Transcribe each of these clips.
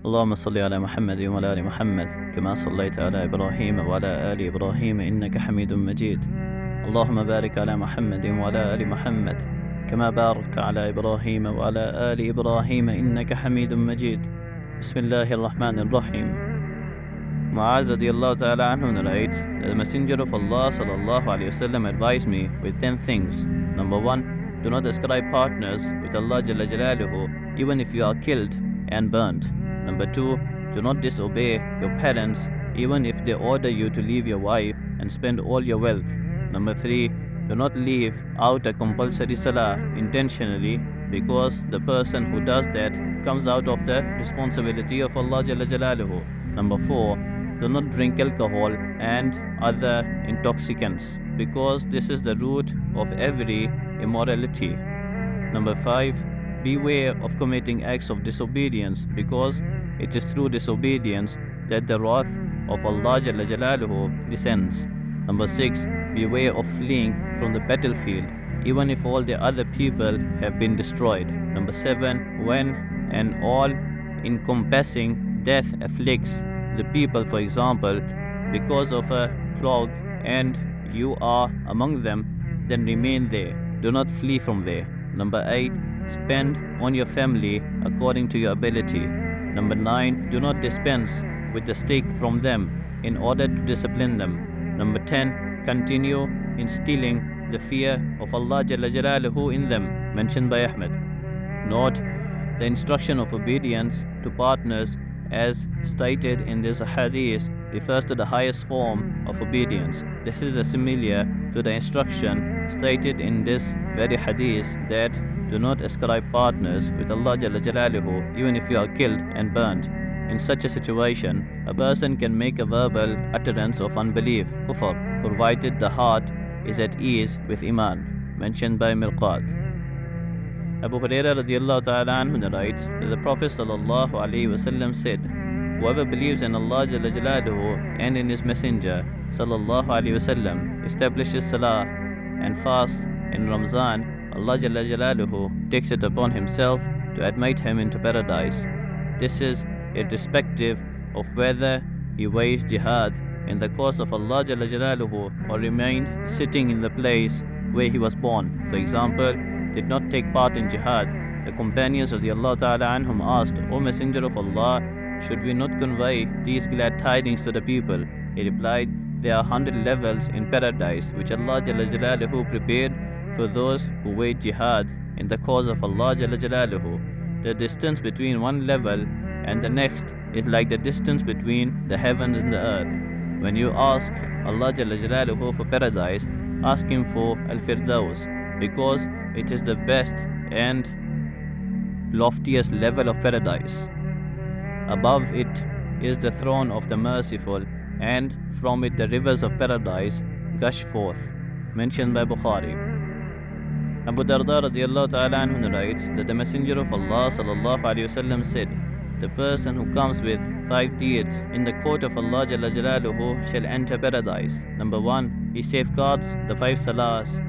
اللهم صل على محمد وعلى آل محمد كما صليت على إبراهيم وعلى آل إبراهيم إنك حميد مجيد. اللهم بارك على محمد وعلى آل محمد كما باركت على إبراهيم وعلى آل إبراهيم إنك حميد مجيد. بسم الله الرحمن الرحيم. Muaz radiallahu ta'ala anhu narrates that the Messenger of Allah sallallahu alayhi wasallam advised me with 10 things. Number 1, do not ascribe partners with Allah Jalla Jalaluhu even if you are killed and burnt. Number 2, do not disobey your parents even if they order you to leave your wife and spend all your wealth. Number 3, do not leave out a compulsory salah intentionally, because the person who does that comes out of the responsibility of Allah Jalla Jalaluhu. Number 4, do not drink alcohol and other intoxicants, because this is the root of every immorality. Number 5, beware of committing acts of disobedience, because it is through disobedience that the wrath of Allah Jalla Jalaluhu descends. Number 6, beware of fleeing from the battlefield, even if all the other people have been destroyed. Number 7, when an all-encompassing death afflicts the people, for example, because of a plague, and you are among them, then remain there. Do not flee from there. Number 8, spend on your family according to your ability. Number 9, do not dispense with the stick from them in order to discipline them. Number 10, continue instilling the fear of Allah Jalla Jalaluhu in them, mentioned by Ahmed. Note, the instruction of obedience to partners as stated in this hadith refers to the highest form of obedience. This is similar to the instruction stated in this very hadith that do not ascribe partners with Allah Jalla Jalaluhu even if you are killed and burnt. In such a situation, a person can make a verbal utterance of unbelief, kufr, provided the heart is at ease with iman, mentioned by Mirqat. Abu Hurairah radiallahu ta'ala anhu narrates that the Prophet sallallahu alaihi wasallam said, whoever believes in Allah Jalla Jalaluhu and in His Messenger sallallahu alaihi wasallam establishes salah and fasts in Ramzan, Allah Jalla Jalaluhu takes it upon Himself to admit him into paradise. This is irrespective of whether he waged jihad in the cause of Allah Jalla Jalaluhu or remained sitting in the place where he was born. For example, did not take part in jihad. The companions of the Allah Ta'ala anhum asked, O Messenger of Allah, should we not convey these glad tidings to the people? He replied, there are 100 levels in paradise which Allah Jalla Jalaluhu prepared for those who wage jihad in the cause of Allah Jalla Jalaluhu. The distance between one level and the next is like the distance between the heavens and the earth. When you ask Allah Jalla Jalaluhu for paradise, ask Him for Al-Firdaus, because it is the best and loftiest level of paradise. Above it is the throne of the merciful, and from it the rivers of paradise gush forth, mentioned by Bukhari. Abu Darda radiallahu ta'ala anhu narrates that the Messenger of Allah sallallahu alayhi wasallam said, the person who comes with 5 deeds in the court of Allah Jalla Jalaluhu shall enter paradise. Number 1, he safeguards the 5 salahs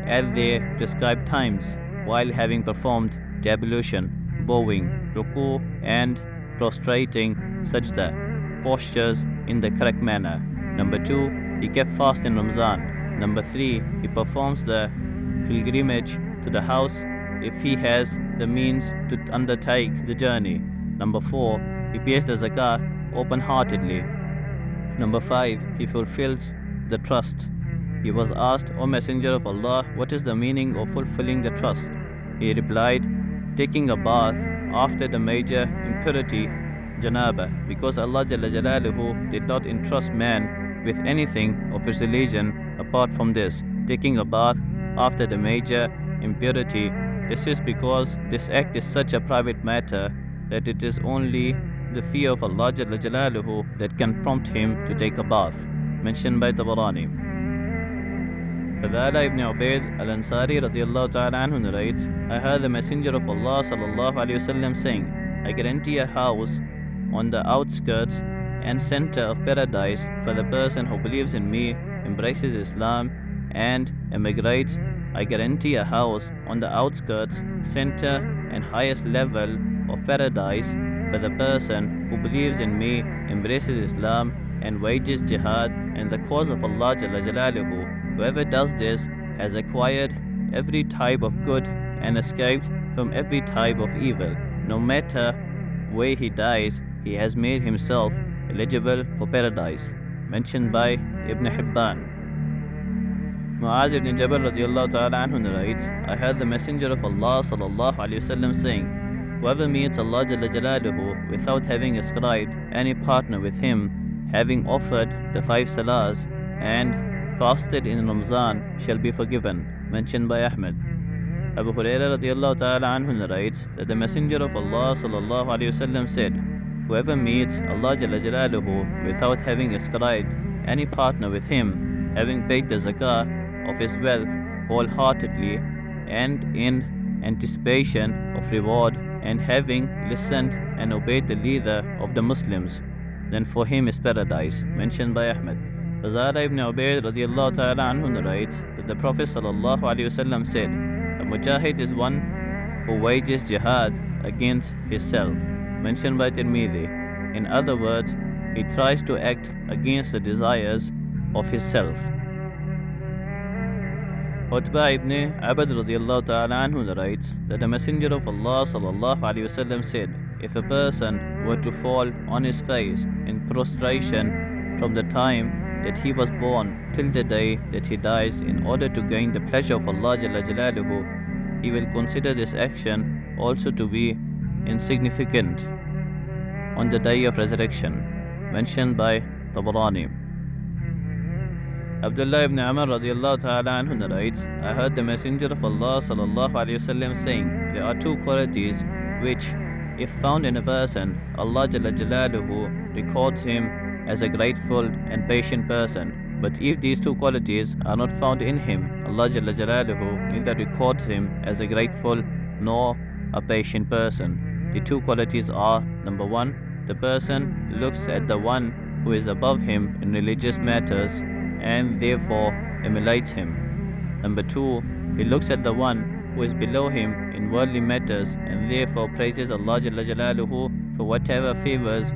at their prescribed times while having performed the ablution, bowing, ruku and prostrating sajda, postures in the correct manner. Number 2, he kept fast in Ramzan. Number 3, he performs the pilgrimage to the house if he has the means to undertake the journey. Number 4, he pays the zakah open-heartedly. Number 5, he fulfills the trust. He was asked, O Messenger of Allah, what is the meaning of fulfilling the trust? He replied, taking a bath after the major impurity, janaba, because Allah Jalla Jalaluhu did not entrust man with anything of his religion apart from this, taking a bath after the major impurity. This is because this act is such a private matter that it is only the fear of Allah Jalla Jalaluhu that can prompt him to take a bath, mentioned by Tabarani. Fadala ibn Ubayd al-Ansari radiallahu ta'ala anhu narrates, I heard the Messenger of Allah sallallahu alayhi wasallam saying, I guarantee a house on the outskirts and center of paradise for the person who believes in me, embraces Islam and emigrates. I guarantee a house on the outskirts, center and highest level of paradise for But the person who believes in me, embraces Islam, and wages jihad in the cause of Allah Jalla Jalaluhu, whoever does this has acquired every type of good and escaped from every type of evil. No matter where he dies, he has made himself eligible for paradise. Mentioned by Ibn Hibban. Muaz ibn Jabal radiallahu ta'ala anhu narrates, I heard the Messenger of Allah sallallahu alayhi wasallam saying, whoever meets Allah Jalla Jalaluhu without having ascribed any partner with him, having offered the 5 salahs and fasted in Ramzan, shall be forgiven. Mentioned by Ahmad. Abu Hurairah radiallahu ta'ala anhu narrates that the Messenger of Allah sallallahu alayhi wasallam said, whoever meets Allah Jalla Jalaluhu without having ascribed any partner with him, having paid the zakah of his wealth wholeheartedly and in anticipation of reward, and having listened and obeyed the leader of the Muslims, then for him is paradise. Mentioned by Ahmad. Fazala ibn Ubayd radiallahu ta'ala anhu narrates that the Prophet sallallahu alayhi wasallam said, a mujahid is one who wages jihad against his self. Mentioned by Tirmidhi. In other words, he tries to act against the desires of his self. Utbah ibn Abd radiallahu ta'ala anhu narrates that the Messenger of Allah sallallahu alayhi wasallam said, if a person were to fall on his face in prostration from the time that he was born till the day that he dies in order to gain the pleasure of Allah Jalla Jalaluhu, he will consider this action also to be insignificant on the day of resurrection. Mentioned by Tabarani. Abdullah ibn Amr radiallahu ta'ala anhu narrates, I heard the Messenger of Allah sallallahu alayhi wasallam saying, there are 2 qualities which, if found in a person, Allah Jalla Jalaluhu records him as a grateful and patient person. But if these 2 qualities are not found in him, Allah Jalla Jalaluhu neither records him as a grateful nor a patient person. The 2 qualities are, number 1, the person looks at the one who is above him in religious matters and therefore emulates him. Number 2, he looks at the one who is below him in worldly matters and therefore praises Allah Jalla Jalaluhu for whatever favors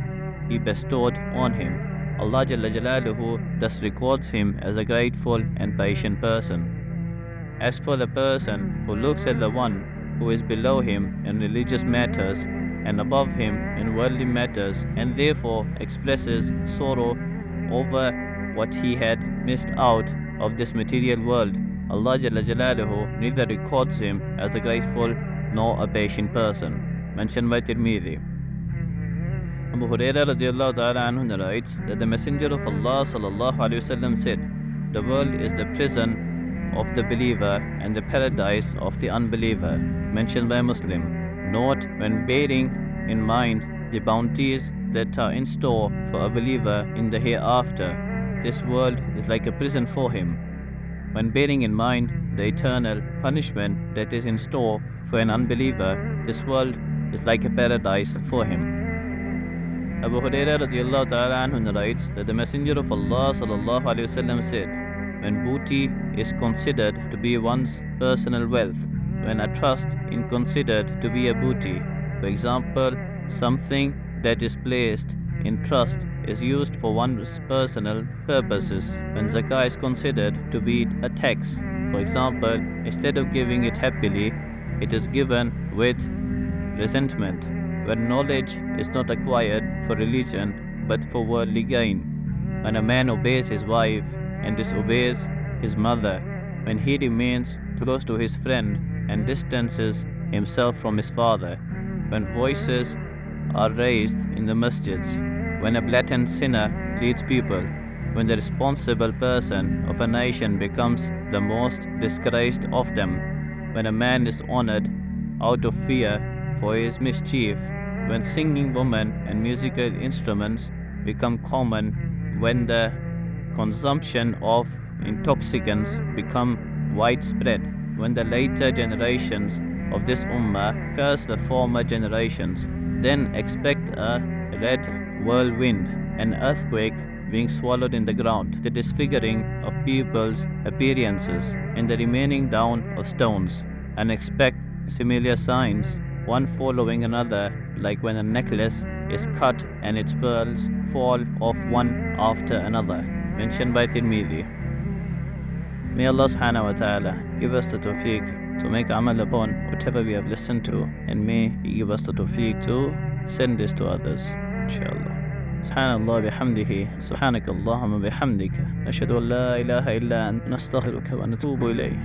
he bestowed on him. Allah Jalla Jalaluhu thus records him as a grateful and patient person. As for the person who looks at the one who is below him in religious matters and above him in worldly matters and therefore expresses sorrow over what he had missed out of this material world, Allah Jalla Jalaluhu neither records him as a grateful nor a patient person. Mentioned by Tirmidhi. Abu Hurairah radiallahu ta'ala anhu narrates that the Messenger of Allah sallallahu alayhi wasallam said, the world is the prison of the believer and the paradise of the unbeliever. Mentioned by Muslim. Note, when bearing in mind the bounties that are in store for a believer in the hereafter, this world is like a prison for him. When bearing in mind the eternal punishment that is in store for an unbeliever, this world is like a paradise for him. Abu Hurairah radiallahu ta'ala anhu narrates that the Messenger of Allah sallallahu alayhi wasallam said, when booty is considered to be one's personal wealth, when a trust is considered to be a booty, for example, something that is placed in trust is used for one's personal purposes, when zakah is considered to be a tax, for example, instead of giving it happily, it is given with resentment, when knowledge is not acquired for religion but for worldly gain, when a man obeys his wife and disobeys his mother, when he remains close to his friend and distances himself from his father, when voices are raised in the masjids, when a blatant sinner leads people, when the responsible person of a nation becomes the most disgraced of them, when a man is honored out of fear for his mischief, when singing women and musical instruments become common, when the consumption of intoxicants become widespread, when the later generations of this ummah curse the former generations, then expect a red whirlwind, an earthquake being swallowed in the ground, the disfiguring of people's appearances, and the remaining down of stones, and expect similar signs one following another, like when a necklace is cut and its pearls fall off one after another. Mentioned by Tirmidhi. May Allah subhanahu wa ta'ala give us the tawfiq to make amal upon whatever we have listened to, and may He give us the tawfiq to send this to others, inshallah. Subhanallah bihamdihi, subhanakallahumma bihamdika, nashhadu an la ilaha illa anta, nastaghfiruka wa natubu ilayh.